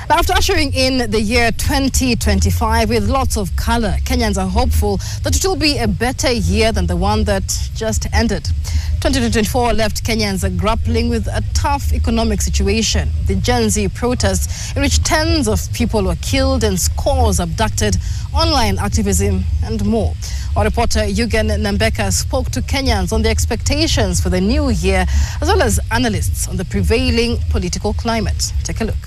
Now, after ushering in the year 2025 with lots of color, Kenyans are hopeful that it will be a better year than the one that just ended. 2024 left Kenyans grappling with a tough economic situation. The Gen Z protests, in which tens of people were killed and scores abducted, online activism, and more. Our reporter Yugen Nambeka spoke to Kenyans on their expectations for the new year, as well as analysts on the prevailing political climate. Take a look.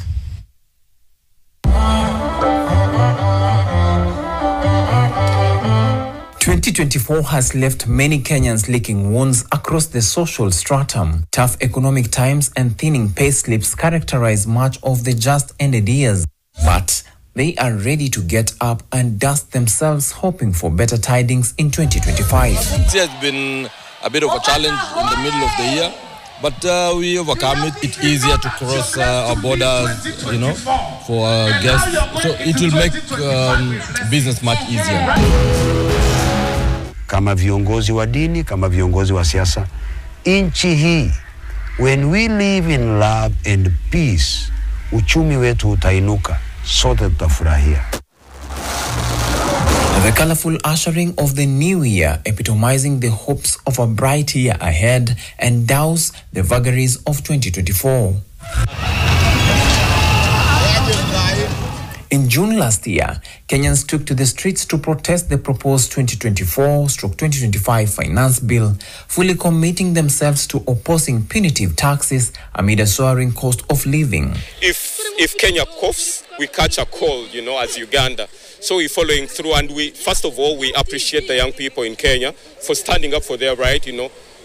2024 has left many Kenyans licking wounds across the social stratum. Tough economic times and thinning payslips characterize much of the just-ended years. But they are ready to get up and dust themselves, hoping for better tidings in 2025. It has been a bit of a challenge in the middle of the year, but we overcome it. It's easier to cross our borders, for our guests. So it will make business much easier. Kama viongozi wa dini, kama viongozi wa siasa, nchi hii, when we live in love and peace, uchumi wetu utainuka, sote tutafurahia. The colorful ushering of the new year, epitomizing the hopes of a bright year ahead, and douse the vagaries of 2024. In June last year, Kenyans took to the streets to protest the proposed 2024/2025 finance bill, fully committing themselves to opposing punitive taxes amid a soaring cost of living. If Kenya coughs, we catch a cold, as Uganda. So we're following through, and first of all, we appreciate the young people in Kenya for standing up for their right,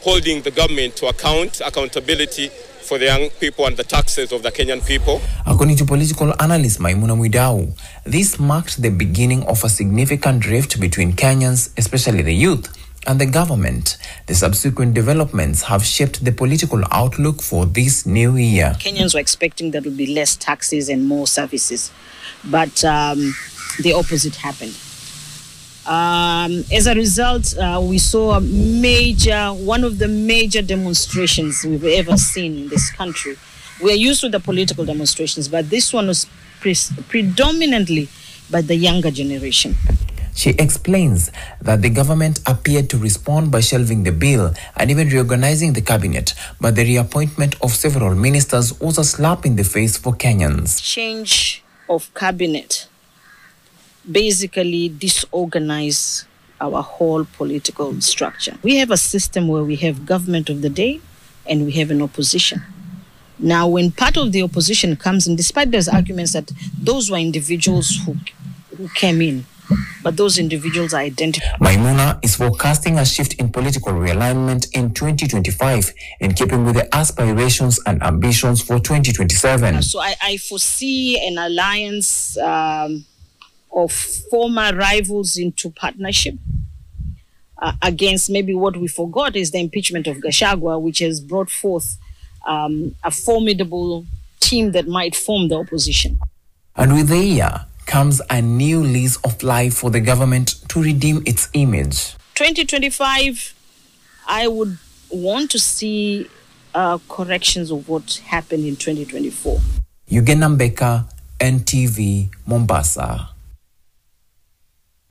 holding the government to accountability for the young people and the taxes of the Kenyan people. According to political analyst Maimuna Mwidau, this marked the beginning of a significant rift between Kenyans, especially the youth, and the government. The subsequent developments have shaped the political outlook for this new year. Kenyans were expecting there would be less taxes and more services, but the opposite happened. As a result, we saw one of the major demonstrations we've ever seen in this country. We are used to the political demonstrations, but this one was predominantly by the younger generation. She explains that the government appeared to respond by shelving the bill and even reorganizing the cabinet, but the reappointment of several ministers was a slap in the face for Kenyans. Change of cabinet basically disorganize our whole political structure. We have a system where we have government of the day and we have an opposition. Now, when part of the opposition comes in, despite those arguments that those were individuals who came in, but those individuals are identified. Maimuna is forecasting a shift in political realignment in 2025 in keeping with the aspirations and ambitions for 2027. So I foresee an alliance of former rivals into partnership against maybe what we forgot is the impeachment of Gachagua, which has brought forth a formidable team that might form the opposition. And with the year comes a new lease of life for the government to redeem its image. 2025, I would want to see corrections of what happened in 2024. Yugen Nambeka, NTV, Mombasa.